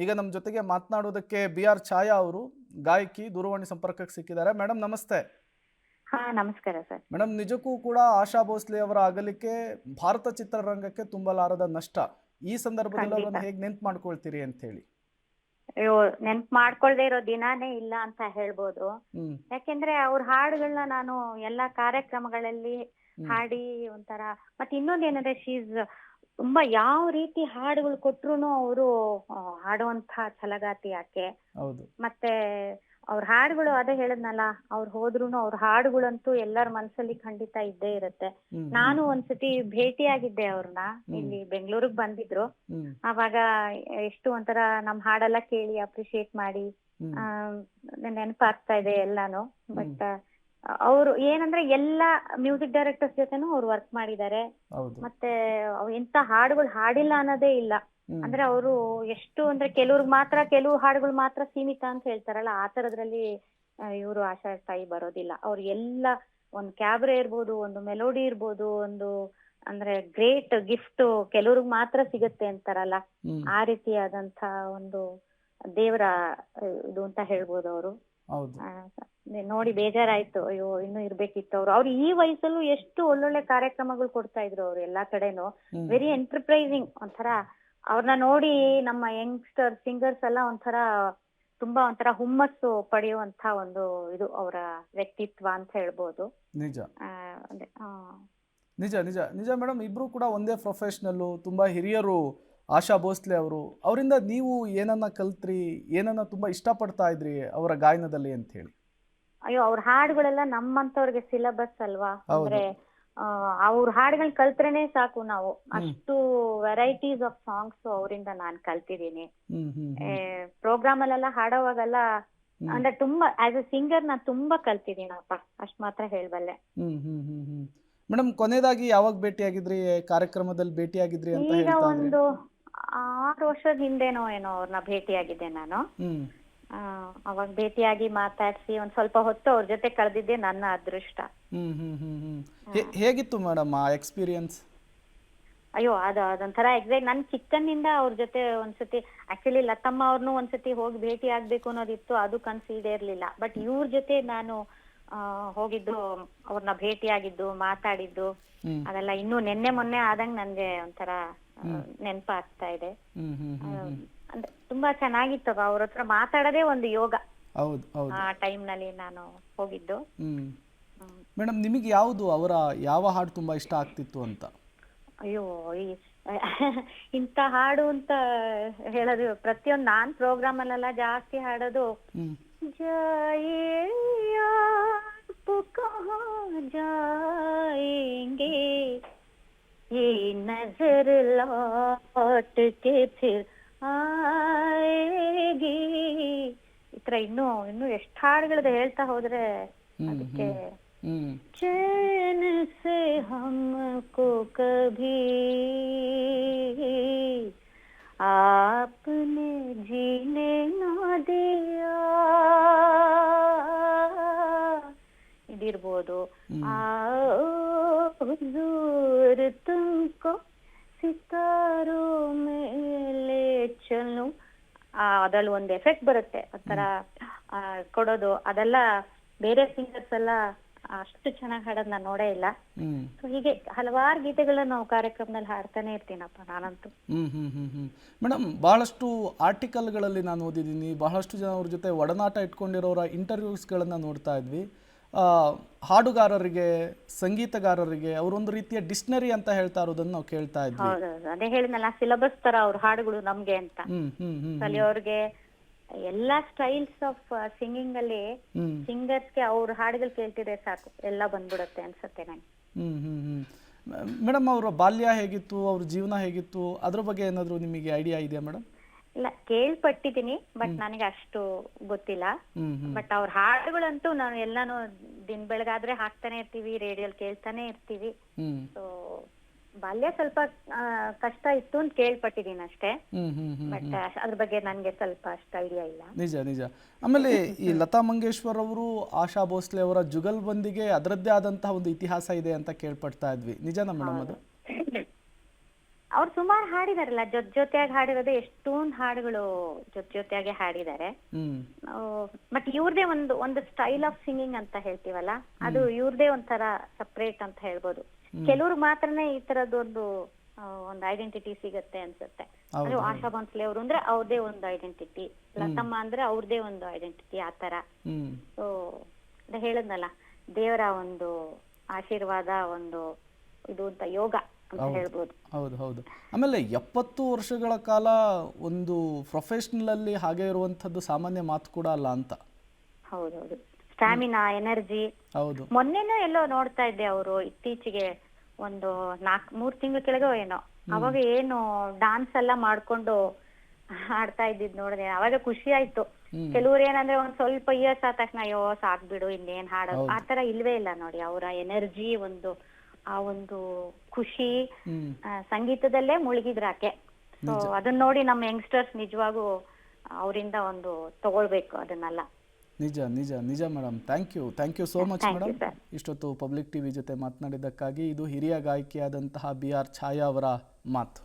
ಈಗ ನಮ್ಮ ಜೊತೆಗೆ ಮಾತನಾಡೋದಕ್ಕೆ BR ಛಾಯಾ ಅವರು ಗಾಯಕಿ ದೂರವಾಣಿ ಸಂಪರ್ಕಕ್ಕೆ ಸಿಕ್ಕಿದ್ದಾರೆ. ಮೇಡಮ್ ನಮಸ್ತೆ. ಹಾ, ನಮಸ್ಕಾರ ಸರ್. ಮೇಡಮ್ ನಿಜಕ್ಕೂ ಕೂಡ ಆಶಾ ಭೋಸ್ಲೆ ಅವರ ಅಗಲಿಕೆ ಭಾರತ ಚಿತ್ರರಂಗಕ್ಕೆ ತುಂಬಲಾರದ ನಷ್ಟ. ಈ ಸಂದರ್ಭದಲ್ಲಿ ಖಂಡಿತ. ಅವರನ್ನು ಹೇಗೆ ನೆನ್ಪು ಮಾಡ್ಕೊಳ್ತೀರಿ ಅಂತ ಹೇಳಿ? ಅಯ್ಯೋ, ನೆನ್ಪ್ ಮಾಡ್ಕೊಳ್ದೇ ಇರೋ ದಿನಾನೇ ಇಲ್ಲ ಅಂತ ಹೇಳ್ಬೋದು. ಹ್ಮ್ ಯಾಕೆಂದ್ರೆ ಅವ್ರ ಹಾಡುಗಳನ್ನ ನಾನು ಎಲ್ಲಾ ಕಾರ್ಯಕ್ರಮಗಳಲ್ಲಿ ಹ್ಮ್ ಹಾಡಿ ಒಂಥರ. ಮತ್ತೆ ಇನ್ನೊಂದೇನಂದ್ರೆ ತುಂಬಾ ಯಾವ ರೀತಿ ಹಾಡುಗಳು ಕೊಟ್ರುನು ಅವರು ಹಾಡುವಂತ ಛಲಗಾತಿ ಆಕೆ. ಹೌದು. ಮತ್ತೆ ಅವ್ರ ಹಾಡುಗಳು ಅದೇ ಹೇಳದ್ನಲ್ಲ, ಅವ್ರು ಹೋದ್ರುನು ಅವ್ರ ಹಾಡುಗಳಂತೂ ಎಲ್ಲರ ಮನ್ಸಲ್ಲಿ ಖಂಡಿತ ಇದ್ದೇ ಇರುತ್ತೆ. ಹ್ಮ್ ನಾನು ಒಂದ್ಸತಿ ಭೇಟಿಯಾಗಿದ್ದೆ ಅವ್ರನ್ನ. ಹ್ಮ್ ಇಲ್ಲಿ ಬೆಂಗಳೂರಿಗೆ ಬಂದಿದ್ರು. ಹ್ಮ್ ಅವಾಗ ಎಷ್ಟು ಒಂಥರ ನಮ್ ಹಾಡೆಲ್ಲ ಕೇಳಿ ಅಪ್ರಿಶಿಯೇಟ್ ಮಾಡಿ ಹ್ಮ್ ಆ ನೆನಪಾಗ್ತಾ ಇದೆ ಎಲ್ಲಾನು. ಹ್ಮ್ ಬಟ್ ಅವರು ಏನಂದ್ರೆ ಎಲ್ಲಾ ಮ್ಯೂಸಿಕ್ ಡೈರೆಕ್ಟರ್ಸ್ ಜೊತೆನೂ ಅವ್ರು ವರ್ಕ್ ಮಾಡಿದ್ದಾರೆ. ಹೌದು. ಮತ್ತೆ ಎಂತ ಹಾಡುಗಳು ಹಾಡಿಲ್ಲ ಅನ್ನೋದೇ ಇಲ್ಲ. ಹ್ಮ್ ಅಂದ್ರೆ ಅವರು ಎಷ್ಟು ಅಂದ್ರೆ ಕೆಲವು ಹಾಡುಗಳು ಮಾತ್ರ ಸೀಮಿತ ಅಂತ ಹೇಳ್ತಾರಲ್ಲ, ಆ ತರದ್ರಲ್ಲಿ ಇವರು ಆಶಾ ತಾಯಿ ಬರೋದಿಲ್ಲ. ಅವ್ರು ಎಲ್ಲ ಒಂದ್ ಕ್ಯಾಬ್ರೆ ಇರ್ಬೋದು, ಒಂದು ಮೆಲೋಡಿ ಇರ್ಬೋದು, ಒಂದು ಅಂದ್ರೆ ಗ್ರೇಟ್ ಗಿಫ್ಟ್ ಕೆಲವ್ರಿಗೆ ಮಾತ್ರ ಸಿಗುತ್ತೆ ಅಂತಾರಲ್ಲ, ಹ್ಮ್ ಆ ರೀತಿಯಾದಂತ ಒಂದು ದೇವರ ಇದು ಅಂತ ಹೇಳ್ಬೋದು ಅವರು. ಹೌದು. ನೋಡಿ ಬೇಜಾರಾಯ್ತು. ಅಯ್ಯೋ, ಇನ್ನೂ ಇರ್ಬೇಕಿತ್ತು ಅವ್ರು ಈ ವಯಸ್ಸಲ್ಲೂ ಎಷ್ಟು ಒಳ್ಳೊಳ್ಳೆ ಕಾರ್ಯಕ್ರಮಗಳು ಕೊಡ್ತಾ ಇದ್ರು ಅವ್ರು ಎಲ್ಲಾ ಕಡೆನು. ಹ್ಮ್ ವೆರಿ ಎಂಟರ್ಪ್ರೈಸಿಂಗ್. ಒಂಥರ ಅವ್ರನ್ನ ನೋಡಿ ನಮ್ಮ ಯಂಗ್ಸ್ಟರ್ ಸಿಂಗರ್ಸ್ ಎಲ್ಲ ತುಂಬಾ ಒಂಥರ ಹುಮ್ಮಸ್ಸು ಪಡೆಯುವಂತ ಒಂದು ಇದು ಅವರ ವ್ಯಕ್ತಿತ್ವ ಅಂತ ಹೇಳ್ಬೋದು. ನಿಜ ಅದೇ ನಿಜ ನಿಜ ನಿಜ ಮೇಡಮ್, ಇಬ್ರು ಕೂಡ ಒಂದೇ ಪ್ರೊಫೆಷ್ನಲ್ಲು, ತುಂಬಾ ಹಿರಿಯರು ಆಶಾ ಭೋಸ್ಲೆ ಅವರು. ಅವರಿಂದ ನೀವು ಏನನ್ನ ಕಲ್ತ್ರಿ, ಏನನ್ನ ತುಂಬಾ ಇಷ್ಟಪಡ್ತಾ ಇದ್ರಿ ಅವರ ಗಾಯನದಲ್ಲಿ ಅಂತ ಹೇಳಿ? ಅಯ್ಯೋ, ಅವ್ರ ಹಾಡುಗಳೆಲ್ಲ ನಮ್ಮಂತವ್ರಿಗೆ ಸಿಲೆಬಸ್ ಅಲ್ವಾ. ಹೌದು. ಅಂದ್ರೆ ಅವ್ರ ಹಾಡುಗಳನ್ನ ಕಲ್ತ್ರೇನೆ ಸಾಕು ನಾವು. ಅಷ್ಟು ವೆರೈಟೀಸ್ ಆಫ್ ಸಾಂಗ್ಸ್ ಅವರಿಂದ ನಾನ್ ಕಲ್ತಿದ್ದೀನಿ. ಹ್ಮ್ ಹ್ಮ್ ಪ್ರೋಗ್ರಾಮ್ ಅಲ್ಲೆಲ್ಲ ಹಾಡೋವಾಗೆಲ್ಲ ಹ್ಮ್ ಅಂದ್ರೆ ತುಂಬಾ ಆಸ್ ಎ ಸಿಂಗರ್ ನಾನ್ ತುಂಬಾ ಕಲ್ತಿದ್ದೀನಪ್ಪ, ಅಷ್ಟ್ ಮಾತ್ರ ಹೇಳ್ಬಲ್ಲೆ. ಹ್ಮ್ ಹ್ಮ್ ಹ್ಮ್ ಹ್ಮ್ ಮೇಡಮ್, ಕೊನೆಯದಾಗಿ ಯಾವಾಗ ಭೇಟಿಯಾಗಿದ್ರಿ, ಕಾರ್ಯಕ್ರಮದಲ್ಲಿ ಭೇಟಿಯಾಗಿದ್ರಿ ಅಂತ ಈಗ ಹೇಳ್ತಾ ಇದ್ರಿ? ಒಂದು 6 ವರ್ಷದ ಹಿಂದೆನೋ ಏನೋ ಅವ್ರನ್ನ ಭೇಟಿಯಾಗಿದ್ದೆ ನಾನು. ಹ್ಮ್ ಅವಾಗ ಭೇಟಿಯಾಗಿ ಮಾತಾಡ್ಸಿ ಒಂದ್ ಸ್ವಲ್ಪ ಹೊತ್ತು ಅವ್ರ ಜೊತೆ ಕಳೆದಿದ್ದೆ ನನ್ನ ಅದೃಷ್ಟ. ಹ್ಮ್ ಹ್ಮ್ ಹ್ಮ್ ಹ್ಮ್ ಹೇಗಿತ್ತು ಮೇಡಮ್ ಆ ಎಕ್ಸ್ಪೀರಿಯನ್ಸ್? ಅಯ್ಯೋ, ಅದೊಂಥರ ಎಕ್ಸೈಟ್. ನನ್ ಚಿಕ್ಕಂದಿಂದ ಅವ್ರ ಜೊತೆ ಒಂದ್ಸತಿ ಆಕ್ಚುಲಿ ಲತಮ್ಮ ಅವ್ರನ್ನೂ ಒಂದ್ಸತಿ ಹೋಗಿ ಭೇಟಿ ಆಗ್ಬೇಕು ಅನ್ನೋದಿತ್ತು, ಅದು ಕನ್ಸು ಈಡೇರ್ಲಿಲ್ಲ. ಬಟ್ ಇವ್ರ ಜೊತೆ ನಾನು ಹೋಗಿದ್ದು, ಅವ್ರನ್ನ ಭೇಟಿಯಾಗಿದ್ದು, ಮಾತಾಡಿದ್ದು ಹ್ಮ್ ಅದೆಲ್ಲ ಇನ್ನೂ ನಿನ್ನೆ ಮೊನ್ನೆ ಆದಂಗ್ ನನ್ಗೆ ಒಂಥರ ನೆನಪಾಗ್ತಾ ಇದೆ. ಹ್ಮ್ ಹ್ಮ್ ಹ್ಮ್ ಅಂದ್ರೆ ತುಂಬಾ ಚೆನ್ನಾಗಿತ್ತು. ಅವ್ರ ಹತ್ರ ಮಾತಾಡೋದೇ ಒಂದು ಯೋಗ. ಹೌದು ಹೌದು. ಆ ಟೈಮ್ ನಲ್ಲಿ ನಾನು ಹೋಗಿದ್ದು. ಹ್ಮ್ ಮೇಡಮ್, ನಿಮಗೆ ಯಾವುದು ಅವರ ಯಾವ ಹಾಡು ತುಂಬಾ ಇಷ್ಟ ಆಗ್ತಿತ್ತು ಅಂತ? ಅಯ್ಯೋ, ಇಂತ ಹಾಡು ಅಂತ ಹೇಳೋದು ಪ್ರತಿಯೊಂದು ನಾನ್ ಪ್ರೋಗ್ರಾಮ್ ಅಲ್ಲೆಲ್ಲ ಜಾಸ್ತಿ ಹಾಡೋದು ಹ್ಮ್ ಜಾಯೇ ಯಾರ್ ಕಹಾಂ ಜಾಯೇಂಗೆ ये नजर लौट के फिर आएगी. ಈ ತರ ಇನ್ನು ಎಷ್ಟು ಹಾಡುಗಳದ ಹೇಳ್ತಾ ಹೋದ್ರೆ ಅದಕ್ಕೆ. ಹ್ಮ್ चैन से हमको कभी आपने जीने ना दिया ಇದಿರ್ಬೋದು. हुजूर तुमको सितारों में ले चलूं. ಅದ್ರಲ್ಲಿ ಒಂದು ಎಫೆಕ್ಟ್ ಬರುತ್ತೆ ಆತರ ಕೊಡೋದು. ಅದೆಲ್ಲ ಬೇರೆ ಸಿಂಗರ್ಸ್ ಎಲ್ಲ ಅಷ್ಟು ಚೆನ್ನಾಗಿ ಹಾಡೋದ್ ನಾನು ನೋಡೇ ಇಲ್ಲ. ಸೊ ಹೀಗೆ ಹಲವಾರು ಗೀತೆಗಳನ್ನ ನಾವು ಕಾರ್ಯಕ್ರಮದಲ್ಲಿ ಹಾಡ್ತಾನೆ ಇರ್ತೀನಪ್ಪ ನಾನಂತೂ. ಮೇಡಮ್, ಬಹಳಷ್ಟು ಆರ್ಟಿಕಲ್ಗಳಲ್ಲಿ ನಾನು ಓದಿದ್ದೀನಿ, ಬಹಳಷ್ಟು ಜನ ಅವ್ರ ಜೊತೆ ಒಡನಾಟ ಇಟ್ಕೊಂಡಿರೋರ ಇಂಟರ್ವ್ಯೂಸ್ಗಳನ್ನು ನೋಡ್ತಾ ಇದ್ವಿ. ಹಾಡುಗಾರರಿಗೆ, ಸಂಗೀತಗಾರರಿಗೆ ಅವರೊಂದು ರೀತಿಯ ಡಿಕ್ಷನರಿ ಅಂತ ಹೇಳ್ತಾ ಇರೋದನ್ನ ನಾವು ಕೇಳ್ತಾ ಇದ್ವಿ. ಹೌದೌದು, ಅದೇ ಹೇಳಿದ್ನಲ್ಲ, ಸಿಲೆಬಸ್ ತರ ಅವ್ರ ಹಾಡುಗಳು ನಮ್ಗೆ ಅಂತ. ಕಲಿಯೋರ್ಗೆ ಎಲ್ಲಾ ಸ್ಟೈಲ್ಸ್ ಆಫ್ ಸಿಂಗಿಂಗ್ ಅಲ್ಲಿ ಸಿಂಗರ್ಸ್ಗೆ ಅವ್ರ ಹಾಡುಗಳು ಕೇಳ್ತಿದ್ರೆ ಸಾಕು, ಎಲ್ಲ ಬಂದ್ಬಿಡುತ್ತೆ ಅನ್ಸುತ್ತೆ ನಂಗೆ. ಮೇಡಮ್, ಅವರ ಬಾಲ್ಯ ಹೇಗಿತ್ತು, ಅವ್ರ ಜೀವನ ಹೇಗಿತ್ತು, ಅದ್ರ ಬಗ್ಗೆ ಏನಾದ್ರು ನಿಮಗೆ ಐಡಿಯಾ ಇದೆಯಾ ಮೇಡಮ್? ಇಲ್ಲ, ಕೇಳ್ಪಟ್ಟಿದ್ದೀನಿ, ಬಟ್ ನನಗೆ ಅಷ್ಟು ಗೊತ್ತಿಲ್ಲ. ಬಟ್ ಅವ್ರ ಹಾಡುಗಳಂತೂ ನಾವು ಎಲ್ಲಾನು ದಿನ ಬೆಳಗಾದ್ರೆ ಹಾಕ್ತಾನೆ ಇರ್ತೀವಿ, ರೇಡಿಯೋಲ್ ಕೇಳ್ತಾನೆ ಇರ್ತೀವಿ. ಸೊ ಬಾಲ್ಯ ಸ್ವಲ್ಪ ಕಷ್ಟ ಇತ್ತು ಅಂತ ಕೇಳ್ಪಟ್ಟಿದ್ದೀನಿ ಅಷ್ಟೇ. ಬಟ್ ಅದ್ರ ಬಗ್ಗೆ ನನ್ಗೆ ಸ್ವಲ್ಪ ಅಷ್ಟು ಐಡಿಯಾ ಇಲ್ಲ. ನಿಜ ನಿಜ. ಆಮೇಲೆ ಈ ಲತಾ ಮಂಗೇಶ್ವರ್ ಅವರು, ಆಶಾ ಭೋಸ್ಲೆ ಅವರ ಜುಗಲ್ಬಂದಿಗೆ ಅದರದ್ದೇ ಆದಂತಹ ಒಂದು ಇತಿಹಾಸ ಇದೆ ಅಂತ ಕೇಳ್ಪಡ್ತಾ ಇದ್ವಿ, ನಿಜನಾ ಮೇಡಮ್ ಅದು? ಅವ್ರು ಸುಮಾರು ಹಾಡಿದಾರಲ್ಲ, ಜೊತೆಯಾಗಿ ಹಾಡಿರೋದು ಎಷ್ಟೊಂದು ಹಾಡುಗಳು ಜೊತೆಯಾಗಿ ಹಾಡಿದ್ದಾರೆ. ಹ್ಮ್ ಬಟ್ ಇವ್ರದೇ ಒಂದು ಸ್ಟೈಲ್ ಆಫ್ ಸಿಂಗಿಂಗ್ ಅಂತ ಹೇಳ್ತೀವಲ್ಲ, ಅದು ಇವ್ರದೇ ಒಂಥರ ಸಪ್ರೇಟ್ ಅಂತ ಹೇಳ್ಬೋದು. ಕೆಲವ್ರು ಮಾತ್ರನೇ ಈ ತರದೊಂದು ಒಂದು ಐಡೆಂಟಿಟಿ ಸಿಗತ್ತೆ ಅನ್ಸುತ್ತೆ. ಅಂದ್ರೆ ಆಶಾ ಭೋನ್ಸ್ಲೆ ಅವರು ಅಂದ್ರೆ ಅವ್ರದೇ ಒಂದು ಐಡೆಂಟಿಟಿ, ಲತಮ್ಮ ಅಂದ್ರೆ ಅವ್ರದೇ ಒಂದು ಐಡೆಂಟಿಟಿ, ಆತರ. ಸೊ ಹೇಳದ್ನಲ್ಲ, ದೇವರ ಒಂದು ಆಶೀರ್ವಾದ, ಒಂದು ಇದು ಅಂತ ಯೋಗ ಅಂತ ಹೇಳ್ಬೋದು. ಹೌದು ಹೌದು. ಆಮೇಲೆ 70 ವರ್ಷಗಳ ಕಾಲ ಒಂದು ಪ್ರೊಫೆಷನಲ್ ಅಲ್ಲಿ ಹಾಗೆ ಇರುವಂತದ್ದು ಸಾಮಾನ್ಯ ಮಾತು ಕೂಡ ಅಲ್ಲ ಅಂತ. ಹೌದೌದು, ಸ್ಟಾಮಿನಾ, ಎನರ್ಜಿ. ಹೌದು. ಮೊನ್ನೆನೂ ಎಲ್ಲೋ ನೋಡ್ತಾ ಇದ್ದೆ, ಅವರು ಇತ್ತೀಚೆಗೆ ಒಂದು 3 ತಿಂಗಳ ಕೆಳಗೆ ಏನೋ, ಅವಾಗ ಏನು ಡಾನ್ಸ್ ಎಲ್ಲ ಮಾಡ್ಕೊಂಡು ಆಡ್ತಾ ಇದ್ದಿದ್ ನೋಡಿದೆ, ಅವಾಗ ಖುಷಿ ಆಯ್ತು. ಕೆಲವ್ರು ಏನಂದ್ರೆ ಒಂದ್ ಸ್ವಲ್ಪ ಇಯರ್ಸ್ ಆದ ತಕ್ಷಣ ಅಯ್ಯೋ ಸಾಕ್ಬಿಡು ಇನ್ನೇನ್ ಹಾಡೋದು, ಆತರ ಇಲ್ವೇ ಇಲ್ಲ ನೋಡಿ. ಅವರ ಎನರ್ಜಿ, ಆ ಒಂದು ಖುಷಿ, ಸಂಗೀತದಲ್ಲೇ ಮುಳುಗಿದ್ರಾಕೆ. ಸೊ ಅದನ್ನ ನೋಡಿ ನಮ್ಮ ಯಂಗ್ಸ್ಟರ್ಸ್ ನಿಜವಾಗೂ ಅವರಿಂದ ಒಂದು ತಗೊಳ್ಬೇಕು ಅದನ್ನೆಲ್ಲ. ನಿಜ ನಿಜ ನಿಜ madam. Thank you so much madam. ಇಷ್ಟೊತ್ತು ಪಬ್ಲಿಕ್ ಟಿವಿ ಜೊತೆ ಮಾತನಾಡಿದ್ದಕ್ಕಾಗಿ. ಇದು ಹಿರಿಯ ಗಾಯಕಿಯಾದಂತಹ BR ಛಾಯಾ ಅವರ ಮಾತು.